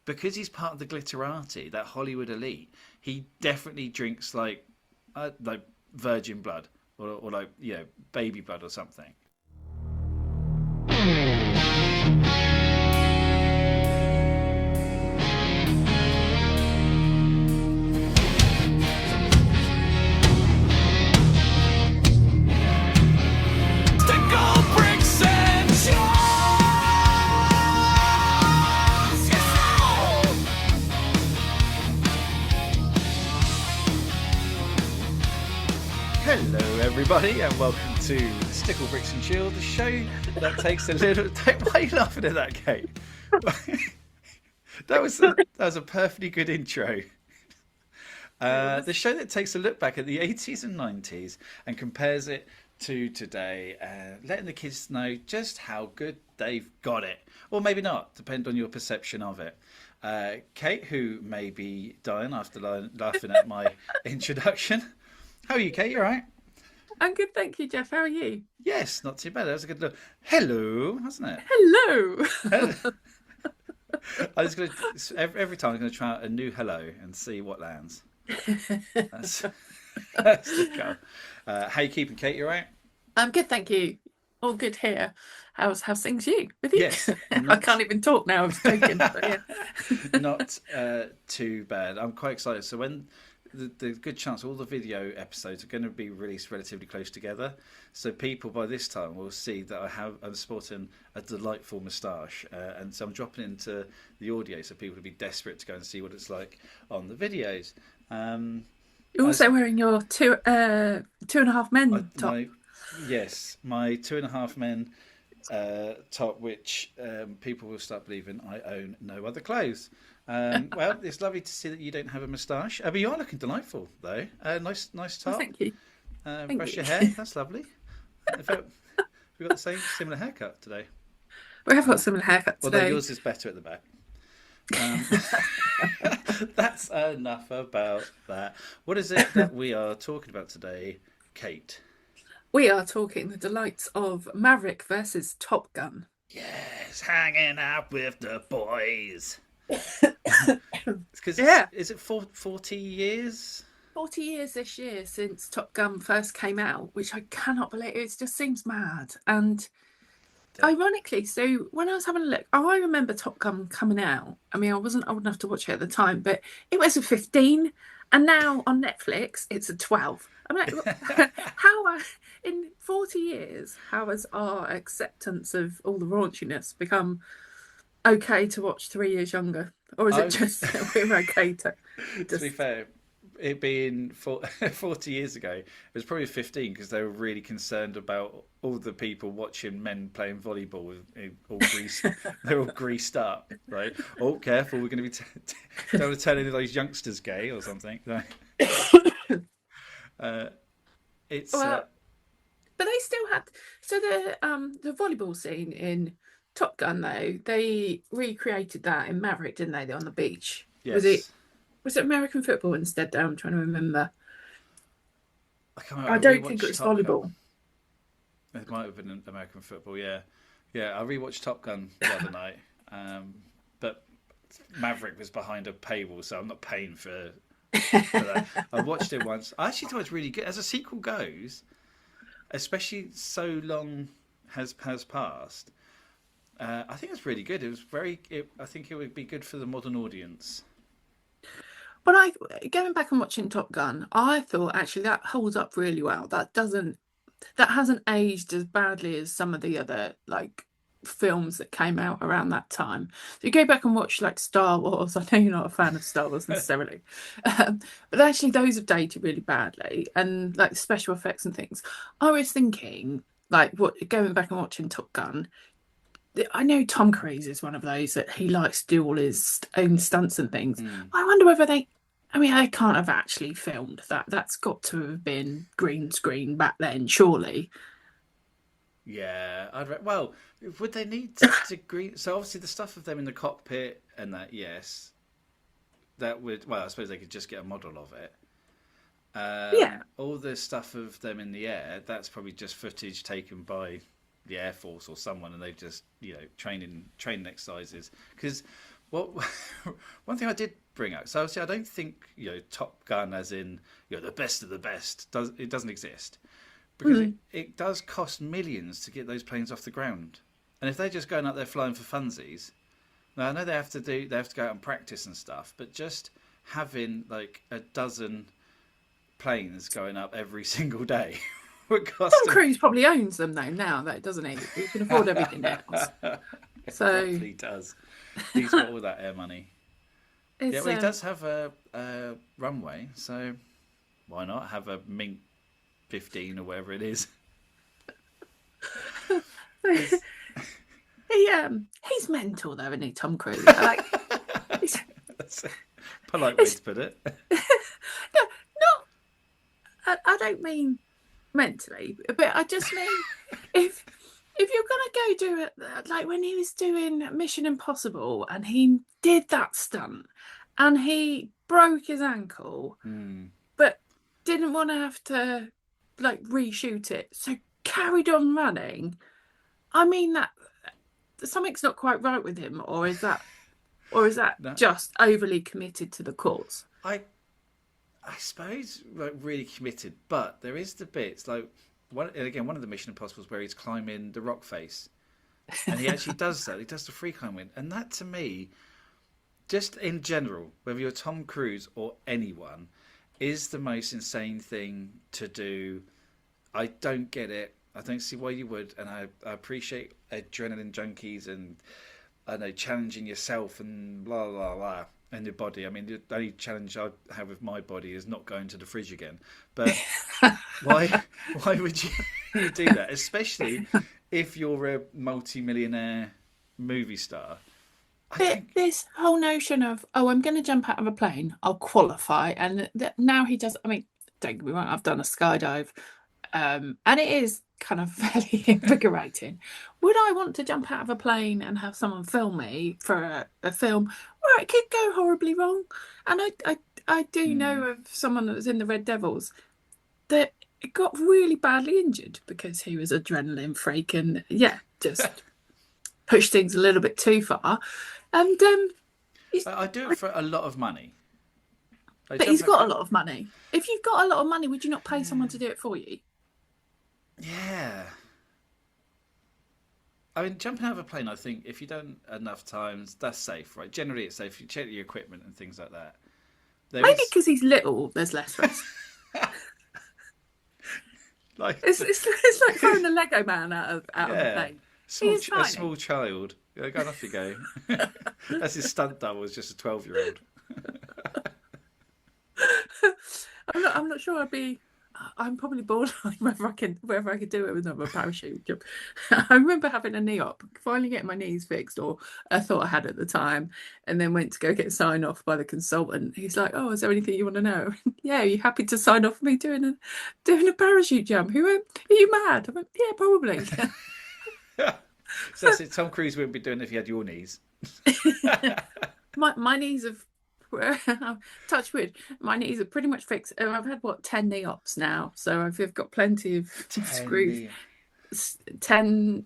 because he's part of the glitterati, that Hollywood elite, he definitely drinks like virgin blood or like baby blood or something. Hello, everybody, and welcome to Stickle Bricks and Chill, the show that takes a little. Why are you laughing at that, Kate? That was a perfectly good intro. The show that takes a look back at the 80s and 90s and compares it to today, letting the kids know just how good they've got it, or maybe not, depend on your perception of it. Kate, who may be dying after laughing at my introduction. How are you, Kate? You all right? I'm good, thank you, Geoff. How are you? Yes, not too bad. That was a good look. Hello, wasn't it? Hello. I was going to every time I'm going to try out a new hello and see what lands. That's the go. How you keeping, Kate? You all right? I'm good, thank you. All good here. How's things you with you? Yes, I can't even talk now. I was joking. But yeah. Not too bad. I'm quite excited. So when the good chance all the video episodes are going to be released relatively close together, so people by this time will see that I'm sporting a delightful moustache, and so I'm dropping into the audio so people will be desperate to go and see what it's like on the videos. You're also wearing your two and a half men top. Yes, my 2.5 men top, which people will start believing I own no other clothes. Well, it's lovely to see that you don't have a moustache. But you are looking delightful, though. Nice top. Oh, thank you. Brush your hair. That's lovely. In fact, we've got the similar haircut today. We have got similar haircut today. Although yours is better at the back. That's enough about that. What is it that we are talking about today, Kate? We are talking the delights of Maverick versus Top Gun. Yes, hanging out with the boys. Because is it 40 years? 40 years this year since Top Gun first came out, which I cannot believe. It just seems mad. And ironically, so when I was having a look, I remember Top Gun coming out. I mean, I wasn't old enough to watch it at the time, but it was a 15, and now on Netflix it's a 12. I'm like, in 40 years, how has our acceptance of all the raunchiness become okay to watch 3 years younger? Or is it just that we're okay to... To be fair, it being 40 years ago, it was probably 15 because they were really concerned about all the people watching men playing volleyball with all greased. They're all greased up, right? Oh, careful, we're going to be don't want to tell any of those youngsters gay or something. It's well, but they still had the volleyball scene in Top Gun, though. They recreated that in Maverick, didn't they? On the beach. Yes. Was it American football instead? Though I'm trying to remember. I don't think it was volleyball. It might have been American football. Yeah. I rewatched Top Gun the other night, but Maverick was behind a paywall, so I'm not paying for that. I watched it once. I actually thought it was really good. As a sequel goes, especially so long has passed. I think it's really good. It was I think it would be good for the modern audience. But going back and watching Top Gun, I thought actually that holds up really well. That hasn't aged as badly as some of the other films that came out around that time. So you go back and watch Star Wars. I know you're not a fan of Star Wars necessarily, but actually those have dated really badly, and special effects and things. I was thinking going back and watching Top Gun. I know Tom Cruise is one of those that he likes to do all his own stunts and things. I wonder whether they can't have actually filmed that. That's got to have been green screen back then, surely. Yeah, well, would they need to green? So obviously the stuff of them in the cockpit and that, yes, that would. Well, I suppose they could just get a model of it. Yeah. All the stuff of them in the air, that's probably just footage taken by the Air Force or someone, and they've just training exercises. Because What one thing I did bring out. So obviously, I don't think Top Gun, as in the best of the best, doesn't exist because Mm. it does cost millions to get those planes off the ground. And if they're just going out there flying for funsies, now I know they have to go out and practice and stuff, but just having like a dozen planes going up every single day would cost Tom them. Cruise probably owns them though now, though, doesn't he? He can afford everything else. It So probably does. He's got all that air money. Yeah, it's well, he does have a runway, so why not have a Mink 15 or whatever it is? It's- he's mental though, isn't he, Tom Cruise? Like, That's a polite way to put it. no, not. I don't mean mentally, but I just mean if you're gonna go do it, like when he was doing Mission Impossible and he did that stunt and he broke his ankle, but didn't want to have to like reshoot it, so carried on running. I mean that something's not quite right with him, or is that No, just overly committed to the cause? I I suppose like really committed, but there is the bits like one of the Mission Impossibles where he's climbing the rock face, and he actually does that. He does the free climbing, and that to me, just in general, whether you're Tom Cruise or anyone, is the most insane thing to do. I don't get it. I don't see why you would, and I appreciate adrenaline junkies and I know challenging yourself and blah blah blah and your body. I mean, the only challenge I have with my body is not going to the fridge again. But why would you do that? Especially if you're a multi-millionaire movie star. I think This whole notion of, oh, I'm going to jump out of a plane, I'll qualify, and now he does. I mean, don't get me wrong, I've done a skydive, and it is kind of fairly invigorating. Would I want to jump out of a plane and have someone film me for a film where it could go horribly wrong? And I do know of someone that was in the Red Devils that got really badly injured because he was adrenaline freak and just pushed things a little bit too far. And I do it for a lot of money. I but jump he's out- got a lot of money. If you've got a lot of money, would you not pay someone to do it for you? Yeah. I mean, jumping out of a plane, I think if you don't enough times, that's safe, right? Generally, it's safe. You check your equipment and things like that. There Maybe is, because he's little, there's less risk. like, It's like throwing a Lego man out of a yeah, plane. small, He is a tiny. small child. Yeah, go on, off you go. That's his stunt double. Is just a 12-year-old. I'm not sure I'd be. I'm probably borderline whether I could do it with another parachute jump. I remember having a knee op, finally getting my knees fixed, or I thought I had at the time, and then went to go get signed off by the consultant. He's like, "Oh, is there anything you want to know?" Yeah, are you happy to sign off me doing a parachute jump? He went, "Are you mad?" I went, "Yeah, probably." So that's it. Tom Cruise wouldn't be doing it if he had your knees. My knees have touch wood. My knees are pretty much fixed. I've had 10 knee ops now, so I've got plenty of screws. 10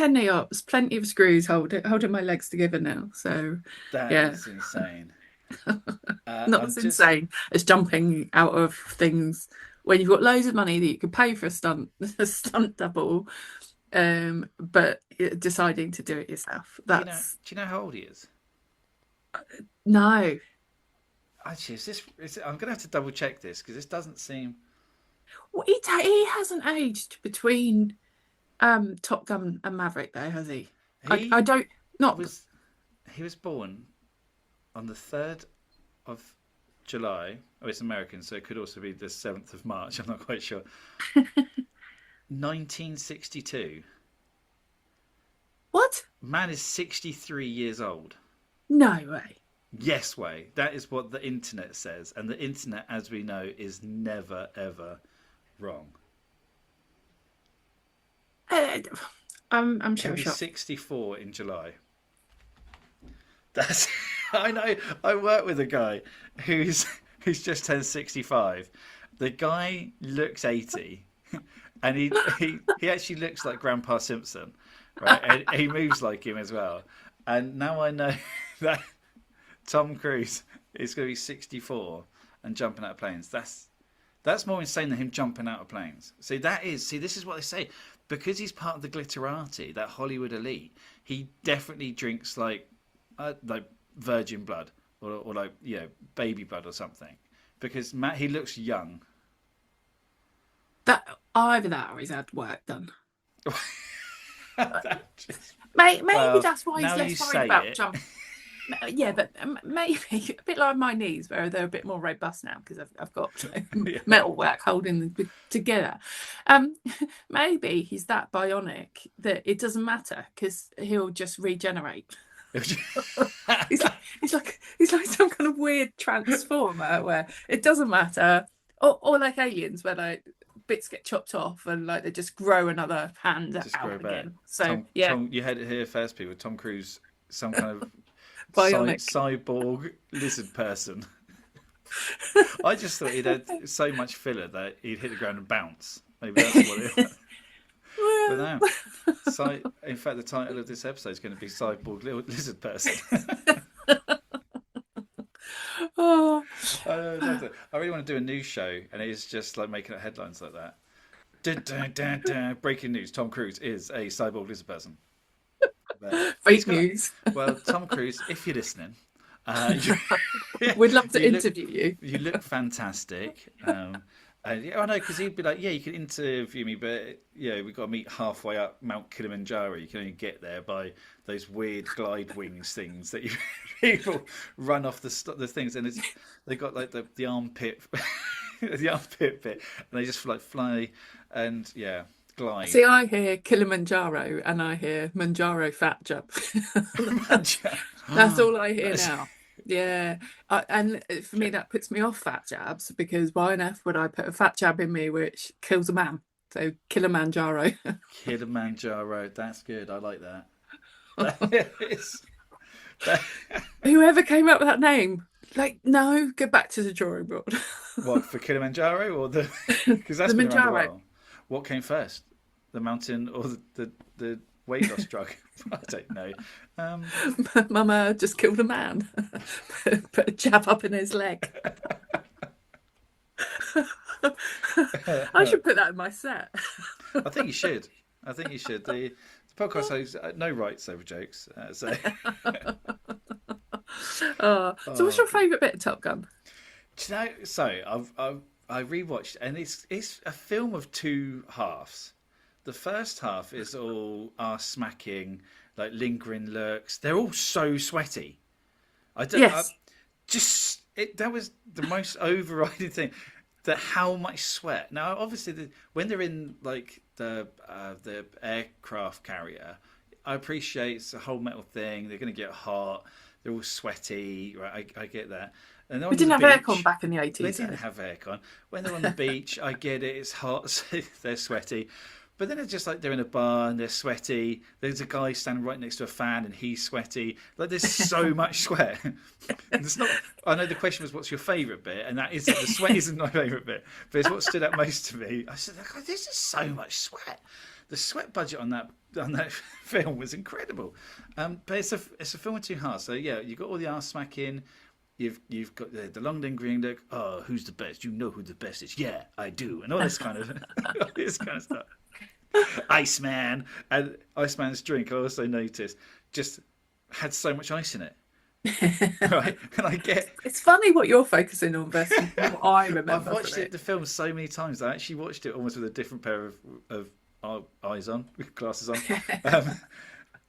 knee ops, plenty of screws holding my legs together now. So That yeah, is insane. not as insane as jumping out of things when you've got loads of money that you could pay for a stunt double, but deciding to do it yourself. Do you know how old he is? No. Actually, I'm going to have to double check this because this doesn't seem. Well, he hasn't aged between Top Gun and Maverick, though, has he? I don't. Not. He was born on the 3rd of July. Oh, it's American, so it could also be the 7th of March. I'm not quite sure. 1962. What? Man is 63 years old. No way. Yes way. That is what the internet says. And the internet, as we know, is never, ever wrong. I'm He'll sure be shocked. 64 in July. That's I know. I work with a guy who's just turned 65. The guy looks 80, and he actually looks like Grandpa Simpson, right? And he moves like him as well. And now I know that Tom Cruise is going to be 64 and jumping out of planes. That's more insane than him jumping out of planes. This is what they say. Because he's part of the glitterati, that Hollywood elite, he definitely drinks like virgin blood or like, baby blood or something. Because Matt, he looks young. That either that or he's had work done. Just, Maybe well, that's why he's now you less worried say about it. jumping. Yeah, but maybe a bit like my knees, where they're a bit more robust now because I've got Yeah. metal work holding them together. Maybe he's that bionic that it doesn't matter because he'll just regenerate. He's like some kind of weird transformer where it doesn't matter, or like aliens where like bits get chopped off and like they just grow another hand Just out grow back. again. So yeah, Tom, you had it here first, people. Tom Cruise, some kind of bionic. cyborg lizard person. I just thought he'd had so much filler that he'd hit the ground and bounce. Maybe that's what it was. But no. In fact, the title of this episode is going to be Cyborg Lizard Person. Oh. I really want to do a news show, and it's just like making up headlines like that. Dun, dun, dun, dun. Breaking news: Tom Cruise is a cyborg lizard person. Fake news. Well, Tom Cruise, if you're listening, we'd love to interview you. You look fantastic. I know, because he'd be like, yeah, you can interview me, but we've got to meet halfway up Mount Kilimanjaro. You can only get there by those weird glide wings things that people run off the things, and they got like the armpit, the armpit bit, and they just like fly and glide. See, I hear Kilimanjaro and I hear Manjaro fat jump. That's all I hear now. Yeah, and for me that puts me off fat jabs because why on earth would I put a fat jab in me which kills a man? So Kilimanjaro. Kilimanjaro, that's good. I like that. Whoever came up with that name, like, no, go back to the drawing board. What, for Kilimanjaro or because that's the been around a Manjaro. while. What came first, the mountain or the weight loss drug? I don't know. Mama just killed a man. Put a jab up in his leg. I should put that in my set. I think you should. The podcast has no rights over jokes. So what's your favourite bit of Top Gun? Do you know? So I rewatched, and it's a film of two halves. The first half is all arse smacking, like lingering lurks. They're all so sweaty. That was the most overriding thing. That how much sweat. Now, obviously, when they're in like the aircraft carrier, I appreciate it's a whole metal thing. They're going to get hot. They're all sweaty. Right, I get that. And we didn't have aircon back in the 80s. They didn't have aircon. When they're on the beach, I get it. It's hot, so they're sweaty. But then it's just like they're in a bar and they're sweaty. There's a guy standing right next to a fan and he's sweaty. Like there's so much sweat. It's not. I know the question was, "What's your favourite bit?" And that is the sweat isn't my favourite bit, but it's what stood out most to me. I said, "God, this is so much sweat." The sweat budget on that film was incredible. But it's a film with two halves. So you've got all the arse smacking. You've got the long lingering look. Oh, who's the best? You know who the best is. Yeah, I do. And all this kind of stuff. Iceman and Iceman's drink. I also noticed just had so much ice in it. Right, and I get it's funny what you're focusing on versus what I remember. I've watched the film so many times. I actually watched it almost with a different pair of eyes on, glasses on.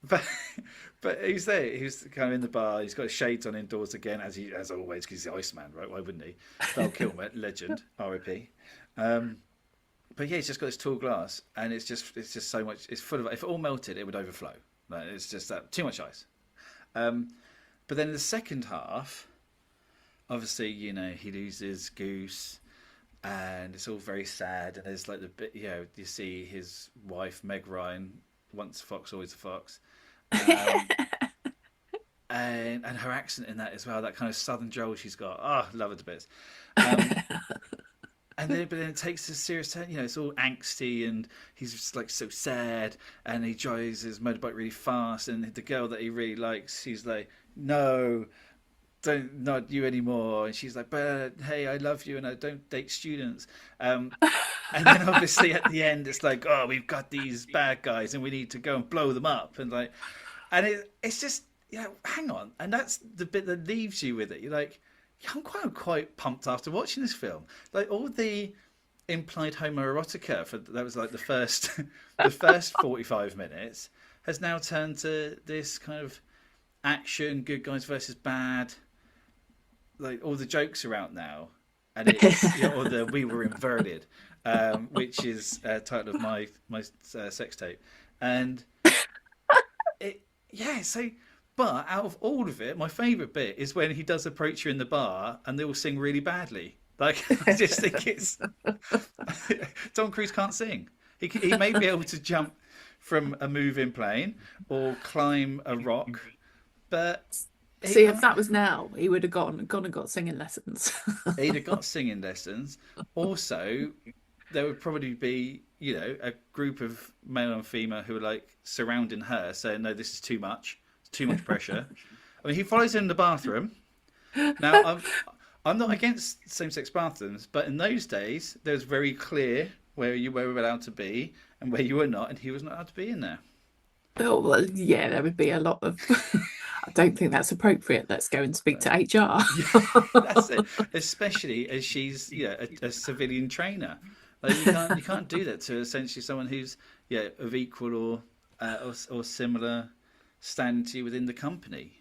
But he's there. He's kind of in the bar. He's got his shades on indoors again, as always, because he's the Iceman, right? Why wouldn't he? Val Kilmer, legend, R.I.P. But he's just got this tall glass, and it's just so much. It's full of. If it all melted, it would overflow. Like, it's just that too much ice. But then in the second half, obviously, he loses Goose, and it's all very sad. And there's like the bit, you see his wife Meg Ryan, once a fox, always a fox, and her accent in that as well. That kind of southern drawl she's got. Oh, love her to bits. But then it takes a serious turn. It's all angsty, and he's just like so sad. And he drives his motorbike really fast. And the girl that he really likes, she's like, "No, don't not you anymore. And she's like, but hey, I love you and I don't date students. And then obviously at the end, it's like, oh, we've got these bad guys and we need to go and blow them up. And like, and it's just, hang on. And that's the bit that leaves you with it. You're like, yeah, I'm quite pumped after watching this film. Like all the implied homoerotica for that was like the first 45 minutes has now turned to this kind of action, good guys versus bad. Like all the jokes are out now, and it's or the we were inverted, which is title of my sex tape, and so. But out of all of it, my favourite bit is when he does approach you in the bar and they all sing really badly. Like I just think it's Tom Cruise can't sing. He may be able to jump from a moving plane or climb a rock, but see, if that was now, he would have gone and got singing lessons. He'd have got singing lessons. Also, there would probably be, a group of male and female who are like surrounding her, saying, "No, this is too much. It's too much pressure." I mean, he follows her in the bathroom. Now, I'm not against same-sex bathrooms, but in those days, there was very clear where you were allowed to be and where you were not, and he was not allowed to be in there. Oh, well, yeah, there would be a lot of. I don't think that's appropriate. Let's go and speak to HR. Yeah, that's it. Especially as she's a civilian trainer. Like you can't do that to essentially someone who's of equal or similar standing to you within the company.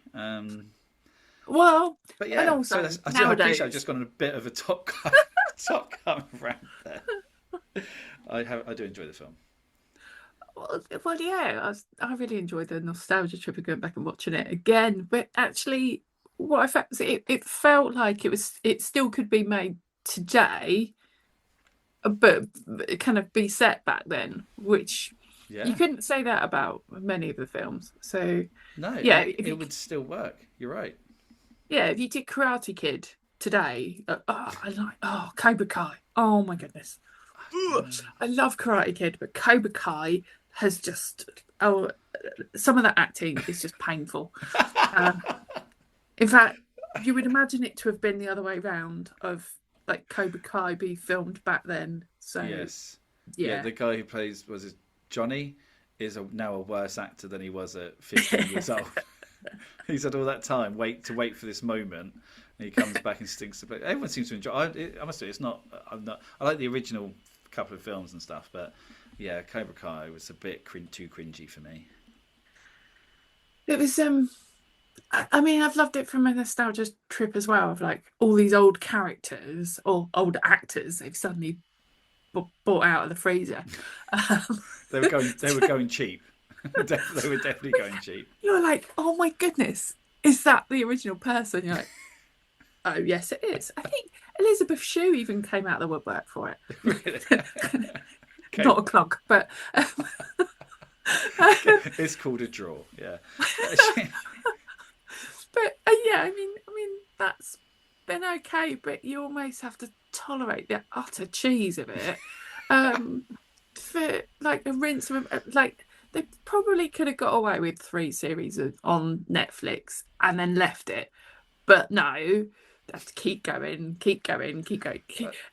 Well, but yeah, and also so I nowadays, appreciate I've just gone on a bit of a Top Gun rant there. I do enjoy the film. well, yeah, I really enjoyed the nostalgia trip of going back and watching it again. But actually, what I felt it felt like it still could be made today, but it kind of be set back then, which you couldn't say that about many of the films. So no, yeah, it would still work. You're right. Yeah, if you did Karate Kid today, Cobra Kai. Oh my goodness. I love Karate Kid, but Cobra Kai has just some of that acting is just painful. In fact, you would imagine it to have been the other way around, of like Cobra Kai be filmed back then. So yes, yeah, the guy who plays Johnny is now a worse actor than he was at 15 years old. He's had all that time to wait for this moment, and he comes back and stinks to play. Everyone seems to enjoy. I must say, it's not. I like the original couple of films and stuff, but yeah, Cobra Kai was a bit too cringy for me. it was. I mean, I've loved it from a nostalgia trip as well, of like all these old characters or old actors they've suddenly bought out of the freezer. They were going cheap. They were definitely going cheap. You're like, oh my goodness, is that the original person? You're like, oh yes, it is. I think Elizabeth Shue even came out of the woodwork for it. Really? Okay. Not a clog, but it's called a draw. Yeah. But yeah, I mean that's been okay, but you almost have to tolerate the utter cheese of it. For like a rinse of like. They probably could have got away with 3 series on Netflix and then left it. But no, they have to keep going.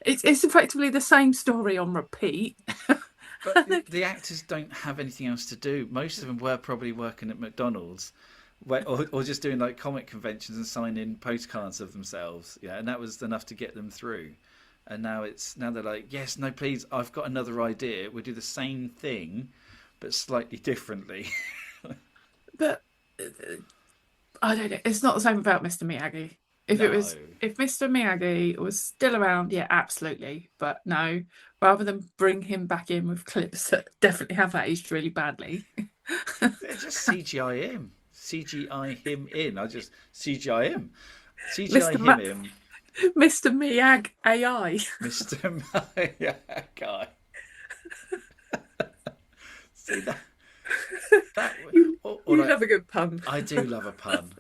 It's effectively the same story on repeat. But the actors don't have anything else to do. Most of them were probably working at McDonald's or just doing like comic conventions and signing postcards of themselves. Yeah, and that was enough to get them through. And now they're like, yes, no, please, I've got another idea. We'll do the same thing, but slightly differently. But I don't know. It's not the same about Mr. Miyagi. If Mr. Miyagi was still around, yeah, absolutely. But no, rather than bring him back in with clips that definitely have aged really badly. Just CGI him. CGI him in. I just CGI him. CGI him in. Mr. Miyagi AI. Mr. Miyagi. See that you love a good pun. I do love a pun.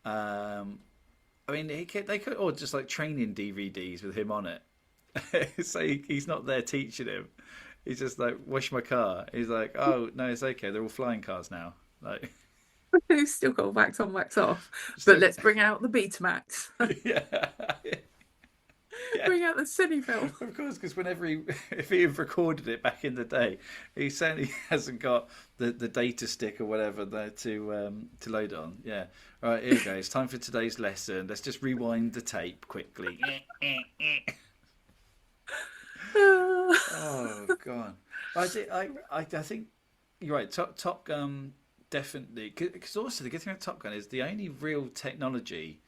I mean, they could, or just like training DVDs with him on it. So he's not there teaching him. He's just like, wash my car. He's like, oh no, it's okay. They're all flying cars now. Like, Who's still got wax on, wax off? But Still, let's bring out the Betamax. yeah, yeah. Bring out the cine film. Of course, because whenever if he had recorded it back in the day, he certainly hasn't got the data stick or whatever there to load it on. Yeah. All right, here we go. It's time for today's lesson. Let's just rewind the tape quickly. Oh God, I think you're right. Top Gun definitely, because also the good thing about Top Gun is the only real technology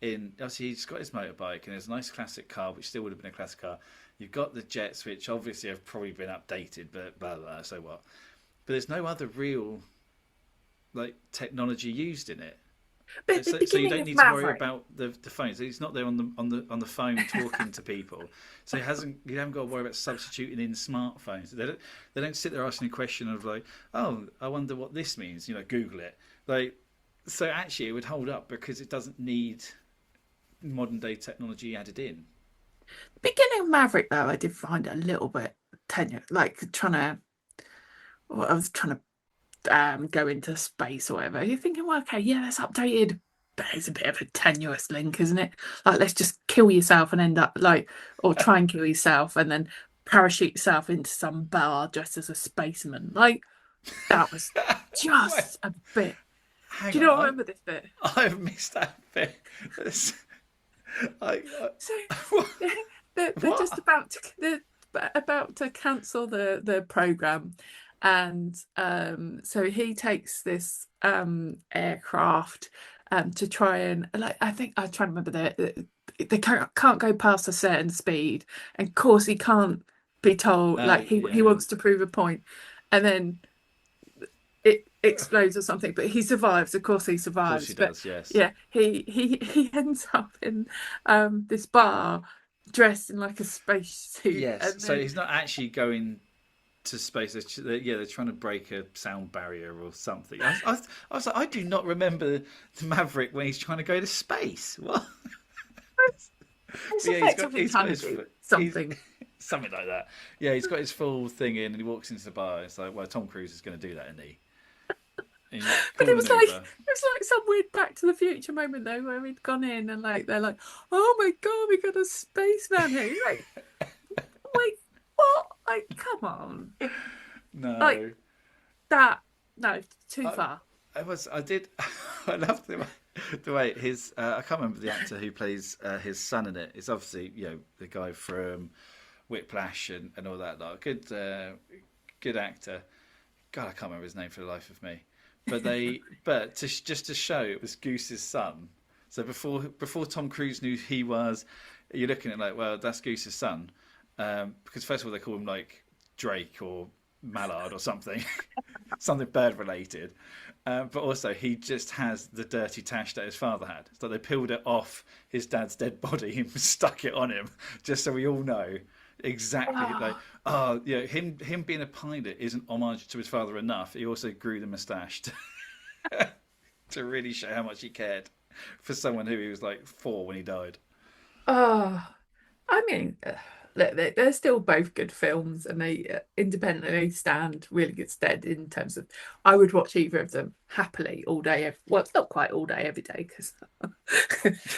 in. Obviously, he's got his motorbike and there's a nice classic car, which still would have been a classic car. You've got the jets, which obviously have probably been updated, but blah blah, blah, so what? But there's no other real like technology used in it. But the So you beginning don't of need to worry Maverick, about the phone. So he's not there on the phone talking to people. So you haven't got to worry about substituting in smartphones. They don't sit there asking a question of like, oh, I wonder what this means. Google it. Like, so actually it would hold up because it doesn't need modern day technology added in. beginning of Maverick though, I did find it a little bit tenuous, like trying to. Well, I was trying to go into space or whatever. You're thinking, well, okay, yeah, that's updated, but it's a bit of a tenuous link, isn't it? Like, let's just kill yourself and end up like, or try and kill yourself and then parachute yourself into some bar dressed as a spaceman. Like, that was Wait, just a bit. hang Do you on, not remember this bit? I've missed that bit. I, So what? they're just about to cancel the program, and so he takes this aircraft to try and like I think I try to remember they can't go past a certain speed, and of course he can't be told like he Yeah, wants to prove a point, and then it explodes or something, but he survives. Of course, he of course survives. she But does. Yes. yeah, he ends up in this bar dressed in like a spacesuit, Yes. and So then he's not actually going to space. They're trying to break a sound barrier or something. I was like, I do not remember the Maverick when he's trying to go to space. What? it's But yeah, effectively he's got trying to his do he's something. something like that. Yeah, he's got his full thing in, and he walks into the bar. It's like, well, Tom Cruise is going to do that, isn't he? And you But call an Uber. it was like some weird Back to the Future moment though, where he'd gone in and like they're like, "Oh my God, we got a spaceman here!" He's like, "Wait, what? Like, come on, like No, that? No, too I, far." I did. I loved the way his. I can't remember the actor who plays his son in it. It's obviously the guy from Whiplash and all that. Like, good actor. God, I can't remember his name for the life of me. Just to show it was Goose's son. So before Tom Cruise knew he was, you're looking at like, well, that's Goose's son, because first of all they call him like Drake or Mallard or something, something bird related, but also he just has the dirty tash that his father had. So they peeled it off his dad's dead body and stuck it on him, just so we all know exactly like Oh, him being a pilot isn't homage to his father enough. He also grew the moustache to really show how much he cared for someone who he was like 4 when he died. oh. I mean, look, they're still both good films, and they independently stand really good stead in terms of. I would watch either of them happily all day. Well, it's not quite all day every day, because,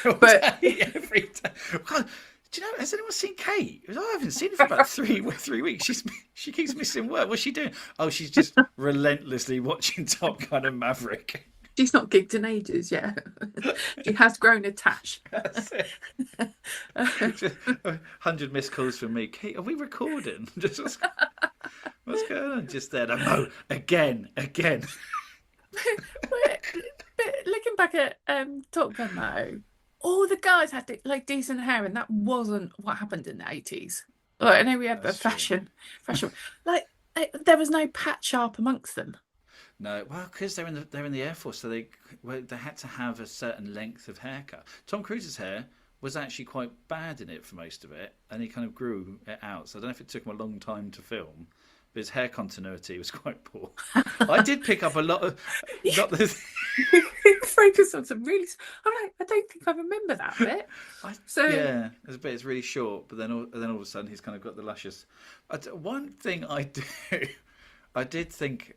All but day, every day. God, do you know? Has anyone seen Kate? I haven't seen her for about 3 weeks. She keeps missing work. What's she doing? Oh, she's just relentlessly watching Top Gun and Maverick. she's not gigged in ages yet. She has grown attached. That's it. 100 missed calls from me. Kate, are we recording? Just what's going on? Just there. No, again. But looking back at Top Gun though, all the guys had like decent hair, and that wasn't what happened in the 80s. Like, I know we had the That's true. fashion, like there was no Pat Sharp amongst them. No, well, because they're in the Air Force, so they had to have a certain length of haircut. Tom Cruise's hair was actually quite bad in it for most of it, and he kind of grew it out. So I don't know if it took him a long time to film, but his hair continuity was quite poor. I did pick up a lot of not the. Focus on some really. I'm like, I don't think I remember that bit. So Yeah, there's a bit. It's really short, but then all of a sudden he's kind of got the luscious. One thing I do, I did think.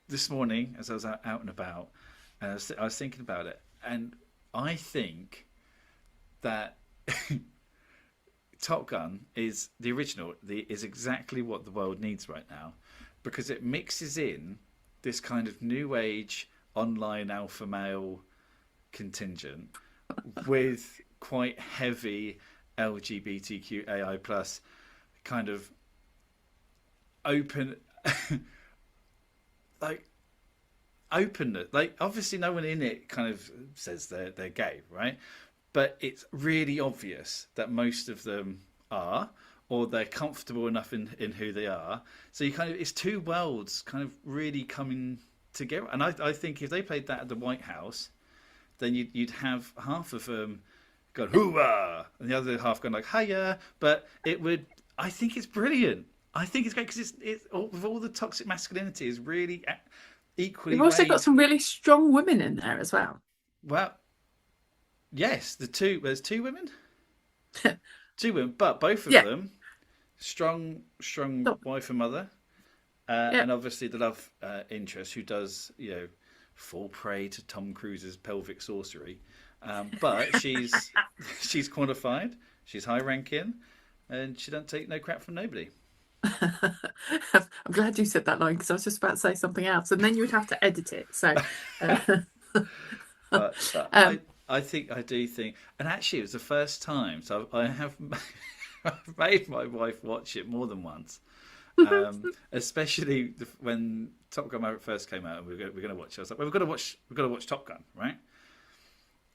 this morning as I was out and about, and I was thinking about it, and I think that Top Gun is the original. Is exactly what the world needs right now, because it mixes in this kind of new age online alpha male contingent with quite heavy LGBTQAI plus kind of open, like openness. Like obviously, no one in it kind of says they're gay, right? But it's really obvious that most of them are, or they're comfortable enough in who they are. So you kind of it's two worlds kind of really coming together. And I think if they played that at the White House, then you'd have half of them going hoorah, and the other half going like hiya. But it would. I think it's brilliant. I think it's great because it's with all the toxic masculinity is really equally. You've also weighed. got some really strong women in there as well. Well, yes, there's two women, two women, but both of Yeah. them strong Stop. wife and mother, Yeah. and obviously the love interest who does fall prey to Tom Cruise's pelvic sorcery, but she's qualified, she's high ranking, and she don't take no crap from nobody. I'm glad you said that line because I was just about to say something else, and then you would have to edit it. So, uh, But um, I think I do think, and actually it was the first time, so I have I've made my wife watch it more than once. Especially when Top Gun Maverick first came out, and we're going to watch it. I was like, well, we've got to watch Top Gun, right?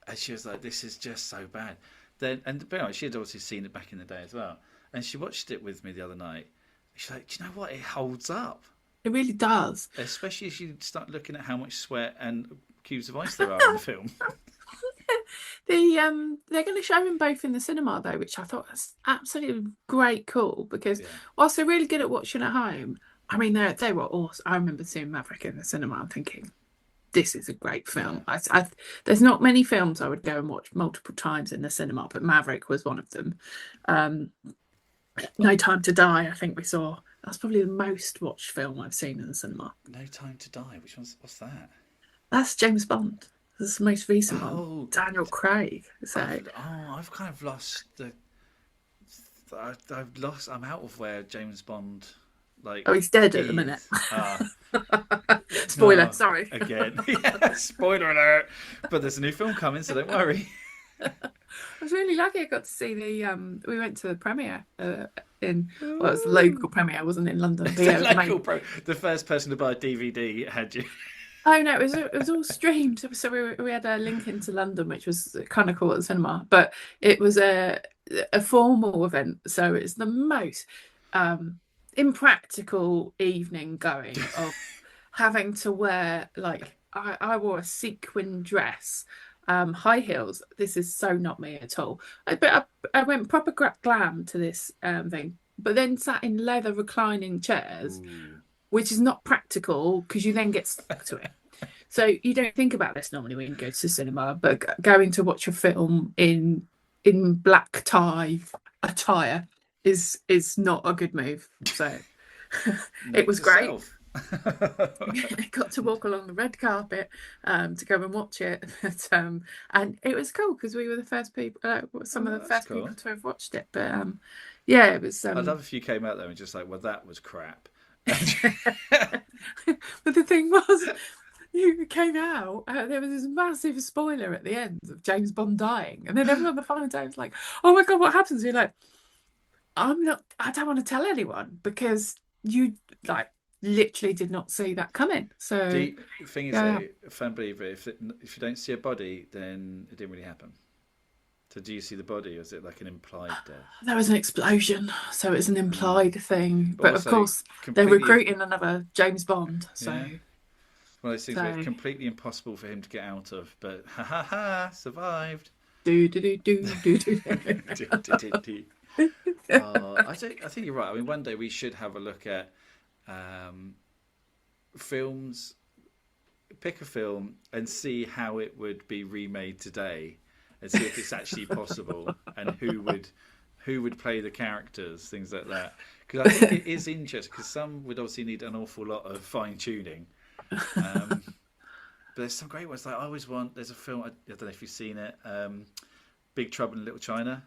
And she was like, this is just so bad. Then, and but anyway, she had obviously seen it back in the day as well, and she watched it with me the other night. She's like, do you know what? It holds up, it really does. especially as you start looking at how much sweat and cubes of ice there are in the film. They're going to show them both in the cinema though, which I thought was absolutely great, cool. Because Yeah. whilst they're really good at watching at home, I mean they were awesome. I remember seeing Maverick in the cinema and thinking, this is a great film. There's not many films I would go and watch multiple times in the cinema, but Maverick was one of them. Um, No Time to Die, I think we saw. That's probably the most watched film I've seen in the cinema. No Time to Die. What's that? That's James Bond. That's the most recent one. Oh, Daniel Craig. So I've kind of lost the. I've lost. I'm out of where James Bond, like. oh, he's dead at the is. minute. Ah, Spoiler, no, sorry. again. Yeah, spoiler alert. But there's a new film coming, so don't worry. I was really lucky I got to see the we went to the premiere in well it was the local premiere, wasn't in London. But yeah, it was amazing. The first person to buy a DVD had you. Oh no, it was all streamed. So we had a link into London, which was kind of cool at the cinema. But it was a formal event, so it's the most impractical evening going of having to wear like I wore a sequin dress, high heels. This is so not me at all. But I went proper glam to this thing, but then sat in leather reclining chairs. Ooh. Which is not practical because you then get stuck to it. So you don't think about this normally when you go to the cinema, but going to watch a film in black tie attire is not a good move. So it was great. I got to walk along the red carpet to go and watch it, and it was cool because we were the first people, some of the first people to have watched it. But yeah, it was. I'd love if you came out there and just like, well, that was crap. But the thing was, you came out, there was this massive spoiler at the end of James Bond dying, and then everyone on the final day was like, "Oh my god, what happens?" You're like, I don't want to tell anyone because you like literally did not see that coming. So the thing is, though, a fan believer, if you don't see a body, then it didn't really happen. So do you see the body, or is it like an implied death? there was an explosion, so it's an implied thing. But of Also, course, they're recruiting another James Bond. So yeah. One of those things where it's completely impossiple for him to get out of, but ha ha ha, survived. do do do do do. I think you're right. I mean, one day we should have a look at films, pick a film and see how it would be remade today, and see if it's actually possible, and who would play the characters, things like that. Because I think it is interesting. Because some would obviously need an awful lot of fine tuning, Um, but there's some great ones. Like I always want. There's a film. I don't know if you've seen it. Big Trouble in Little China.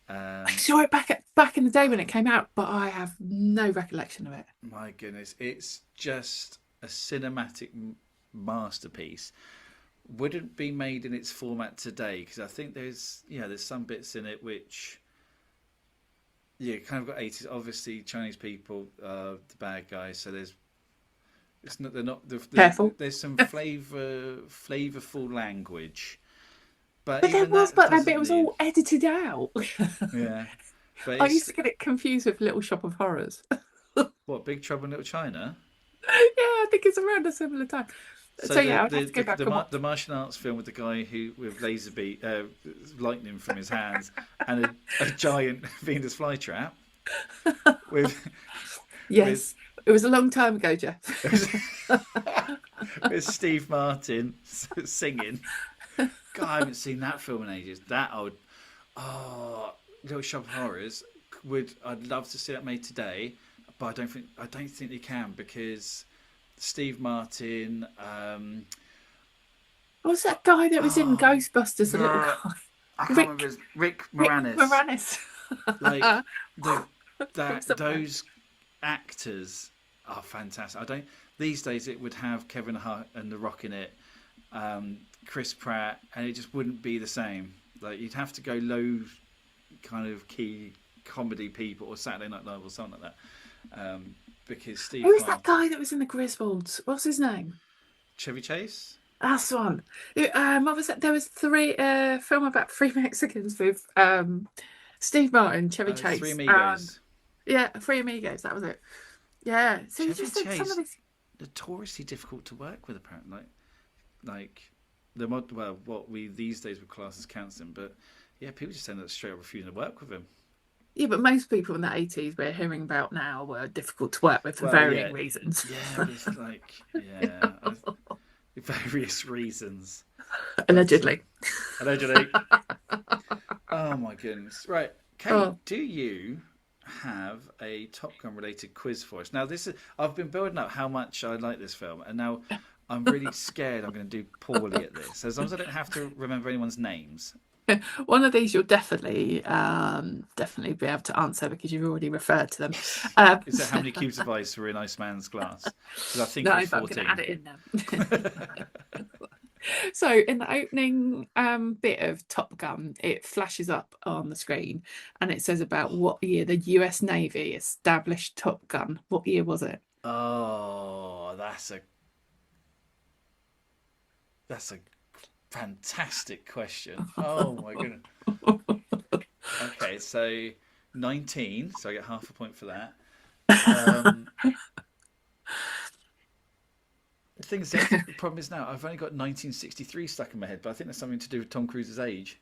I Um, saw it back in the day when it came out, but I have no recollection of it. my goodness, it's just a cinematic masterpiece. Wouldn't be made in its format today because I think there's some bits in it which kind of got 80s. Obviously, Chinese people are the bad guys, so it's not they're not Careful. there's some flavorful language, but But there even was, that but that bit doesn't was need. all edited out. Yeah, but I used it's to get it confused with Little Shop of Horrors. what Big Trouble in Little China. Yeah, I think it's around a similar time. So So yeah, I'd have to go back and the watch. martial arts film with the guy who with lightning from his hands and a giant Venus flytrap with with Yes, it was a long time ago, Jeff. with Steve Martin singing. God, I haven't seen that film in ages. That old Little Shop of Horrors I'd love to see that made today, but I don't think they can because Steve Martin. What's that guy that was in Oh, Ghostbusters? The little guy, I can't remember Rick his Rick Rick Moranis. Moranis. Like the What's the man? those actors are fantastic. I don't these days it would have Kevin Hart and The Rock in it, Chris Pratt, and it just wouldn't be the same. Like you'd have to go low kind of key comedy people or Saturday Night Live or something like that, because Steve Who is that Martin, guy that was in the Griswolds? What's his name? Chevy Chase, That's the one. What was it? There was three film about three Mexicans with Steve Martin, Chevy Three Chase, and Amigos. yeah, Three Amigos. That was it. Yeah. So you Chevy just said some of Chase these. notoriously difficult to work with apparently. Like what we these days would class as counselling, but yeah, people just end up straight up refusing to work with him. Yeah, but most people in the 80s we're hearing about now were difficult to work with for Well, varying yeah, reasons. yeah, but it's like various reasons, but Allegedly. allegedly. Oh my goodness! Right, Kate, Oh, do you have a Top Gun related quiz for us? Now, this is I've been building up how much I like this film, and now I'm really scared I'm going to do poorly at this. As long as I don't have to remember anyone's names. one of these you'll definitely be able to answer because you've already referred to them. Yes. Um, Is that how many cubes of ice were in Iceman's glass? Because I think no, it was but I'm going to add 14. it in now. So in the opening bit of Top Gun, it flashes up on the screen and it says about what year the US Navy established Top Gun. What year was it? Oh, that's a fantastic question. Oh my goodness. Okay, so 19, so I get half a point for that. Um, the thing is, the problem is now I've only got 1963 stuck in my head, but I think that's something to do with Tom Cruise's age.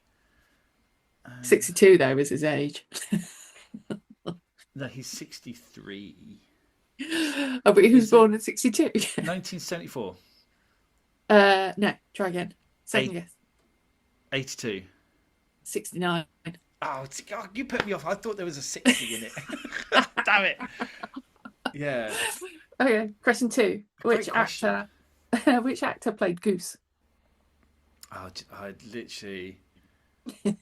62 though was his age. No, he's 63. Oh, but he was Is it born in 62. 1974? No, try again. Second guess. 82. 69. Oh, God, you put me off. I thought there was a 60 in it. Damn it. Yeah, Okay, question two. great question. Which actor played Goose? Oh, I literally. Do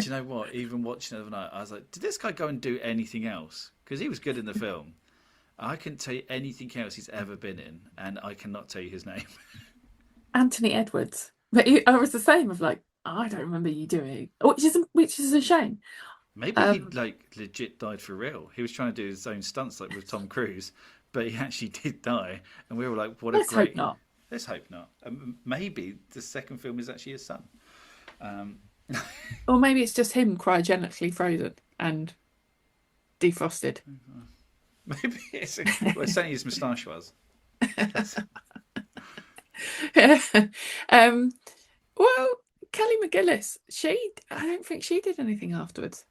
you know what? Even watching it the other night, I was like, did this guy go and do anything else? Because he was good in the film. I couldn't tell you anything else he's ever been in, and I cannot tell you his name. Anthony Edwards. But I was the same of like, I don't remember you doing, which is a shame. Maybe he Um, like legit died for real. He was trying to do his own stunts like with Tom Cruise, but he actually did die, and we were like, "What a let's hope great!" not. Let's hope not. Maybe the second film is actually his son. Um, Or maybe it's just him cryogenically frozen and defrosted. maybe it's well, certainly his moustache was. um, well, Kelly McGillis, I don't think she did anything afterwards.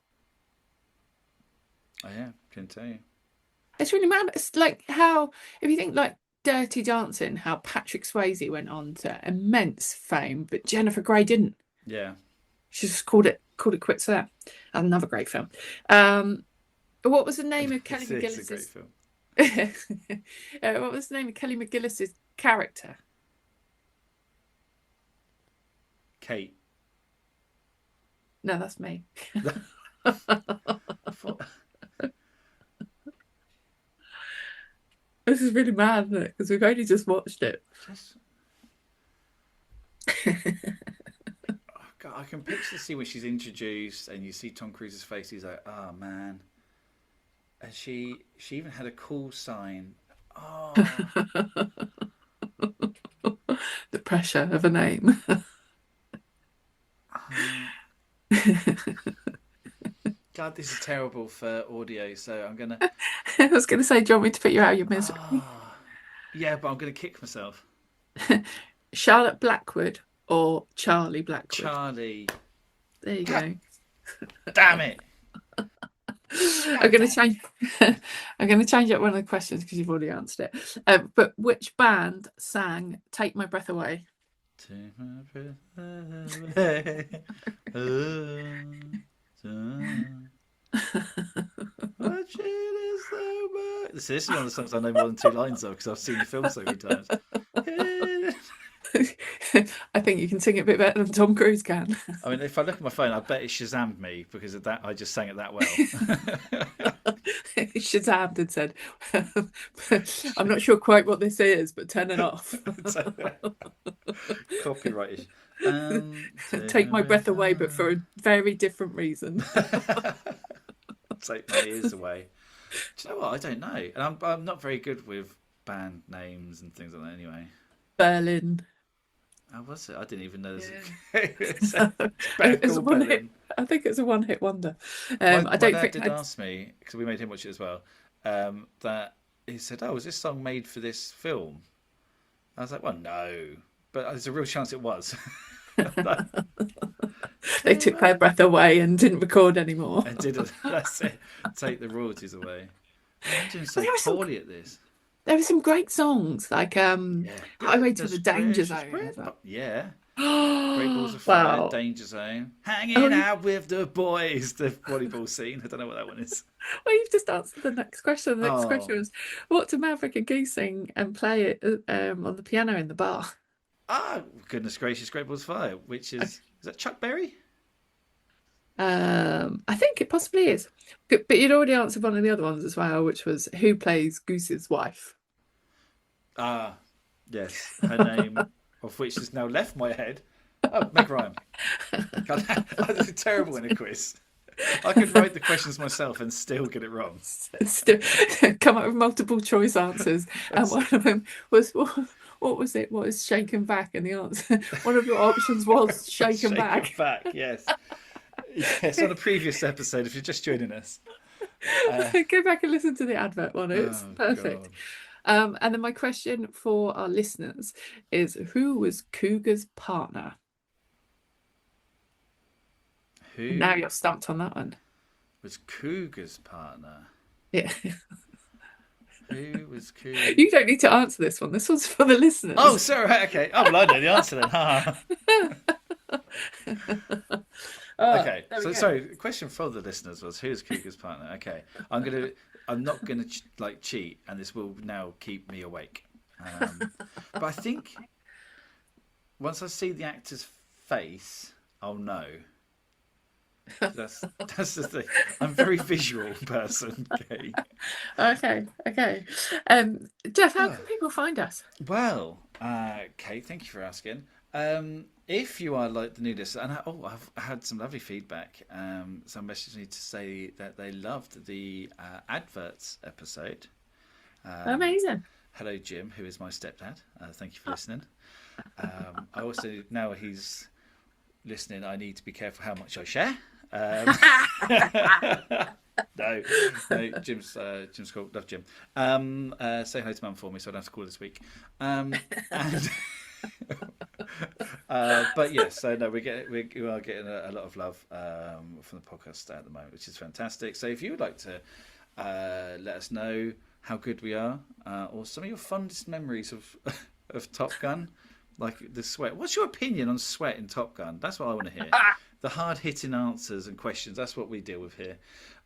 Oh yeah, couldn't tell you. It's really mad. It's like how, if you think like Dirty Dancing, how Patrick Swayze went on to immense fame, but Jennifer Grey didn't. Yeah, She just called it quits there. Another great film. What was the name of Kelly it's a great McGillis's? film. What was the name of Kelly McGillis's character? Kate. No, that's me. I thought, This is really mad, isn't it? Because we've only just watched it. just, oh God, I can picture the scene where she's introduced and you see Tom Cruise's face. He's like, "Oh man," and she even had a call sign. Oh, The pressure of a name. um, God, this is terrible for audio. So I'm gonna. I was going to say, do you want me to put you out of your misery? Oh, yeah, but I'm gonna kick myself. Charlotte Blackwood or Charlie Blackwood? Charlie. There you go. Damn it. I'm going to change. I'm going to change up one of the questions because you've already answered it. But which band sang "Take My Breath Away"? Take my breath away. Watch it is so much. This is one of the songs I know more than two lines of because I've seen the film so many times. I think you can sing it a bit better than Tom Cruise can. I mean, if I look at my phone, I bet it Shazammed me because of that. I just sang it that well. Shazammed and said, "I'm not sure quite what this is, but turn it off." Copyrighted. Take my breath away, but for a very different reason. Take my ears away. Do you know what? I don't know, and I'm not very good with band names and things like that. Anyway, Berlin. how was it? I didn't even know this. Yeah. It's a one hit. I think it's a one-hit wonder. My I don't dad think did ask me because we made him watch it as well. That he said, "Oh, was this song made for this film?" I was like, "Well, no, but there's a real chance it was." they took their breath away and didn't record anymore. And didn't. That's it. Take the royalties away. I'm doing so There were some, poorly at this. there were some great songs like Yeah. Highway to the Goodness Danger gracious, Zone. yeah. Great Balls of Fire, Wow. Danger Zone, Oh, Hanging Out with the Boys, the volleyball scene. I don't know what that one is. well, you've just answered the next question. The next question Oh, was, what do Maverick and Goose sing and play it on the piano in the bar? Goodness gracious, Great Balls of Fire, which is that Chuck Berry? I think it possibly is. But you'd already answered one of the other ones as well, which was who plays Goose's wife? Yes, her name, of which has now left my head. Oh, Meg Ryan. God, I'm terrible in a quiz. I could write the questions myself and still get it wrong. Still, come up with multiple choice answers, and one of them was what was it? What is shaken back? And the answer, one of your options was shaken back. Back, yes. Yes, on a previous episode, if you're just joining us. Go back and listen to the advert one. It's perfect. God. And then my question for our listeners is, who was Cougar's partner? Who Now you're stumped on that one. was Cougar's partner? Yeah. Who was Cougar? You don't need to answer this one. This one's for the listeners. Oh, sorry. Okay. Oh, well, I know the answer then. Ha. Okay. So, sorry. The question for the listeners was, who's Cougar's partner? Okay. I'm not gonna cheat, and this will now keep me awake. But I think once I see the actor's face, I'll know. That's the thing. I'm a very visual person, Kate. Okay. Geoff, how can people find us? Well, Kate, thank you for asking. If you are like the new listener, and I've had some lovely feedback. Some messaged me to say that they loved the adverts episode. Amazing. Hello, Jim, who is my stepdad. Thank you for listening. I also, now he's listening, I need to be careful how much I share. No, Jim's cool. Love Jim. Say hello to Mum for me, so I don't have to call this week. But yes, so no, we are getting a lot of love from the podcast at the moment, which is fantastic. So if you would like to let us know how good we are, or some of your fondest memories of Top Gun, like the sweat. What's your opinion on sweat in Top Gun? That's what I want to hear. The hard-hitting answers and questions. That's what we deal with here.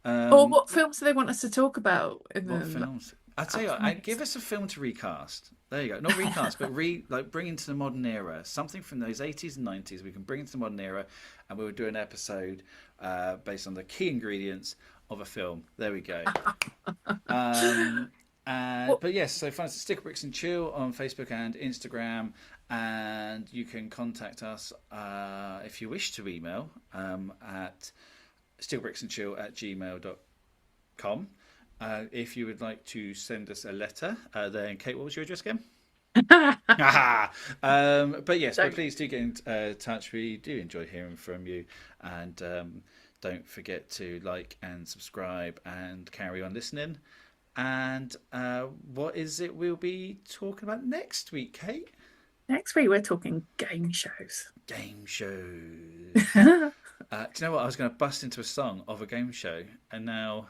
Or what films do they want us to talk about in what films? I'll tell you what, give us a film to recast. There you go. Not recast, but bring into the modern era. Something from those 80s and 90s we can bring into the modern era, and we would do an episode based on the key ingredients of a film. There we go. But yes, so find us at Stick Bricks and Chill on Facebook and Instagram, and you can contact us if you wish to email at stickbricksandchill@gmail.com. If you would like to send us a letter, then Kate, what was your address again? But yes, but please do get in touch. We do enjoy hearing from you, and don't forget to like and subscribe and carry on listening. And what is it we'll be talking about next week, Kate? Next week we're talking game shows. Game shows. Do you know what? I was going to bust into a song of a game show, and now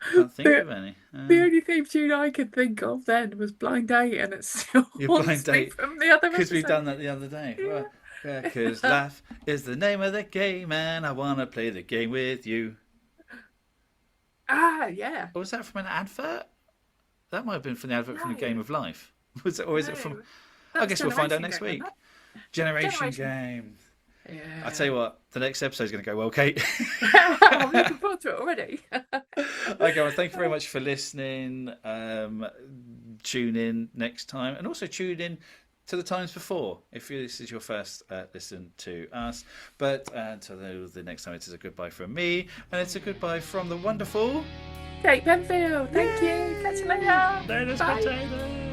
I can't think of any. The only theme tune I could think of then was Blind Date, and it's still Blind Date from the other because we've done that the other day. Yeah. Because laugh is the name of the game, and I want to play the game with you. Ah, yeah. Or was that from an advert? That might have been from the advert from the Game of Life. Was it, or is it from? I guess we'll find out next week. Generation Game. Yeah. I'll tell you what, the next episode is going to go well, Kate. I'm looking forward to it already. Okay, well, thank you very much for listening. Tune in next time, and also tune in to the times before if this is your first listen to us. But until the next time, it is a goodbye from me, and it's a goodbye from the wonderful Kate Penfield. Thank you. Catch you later. Bye.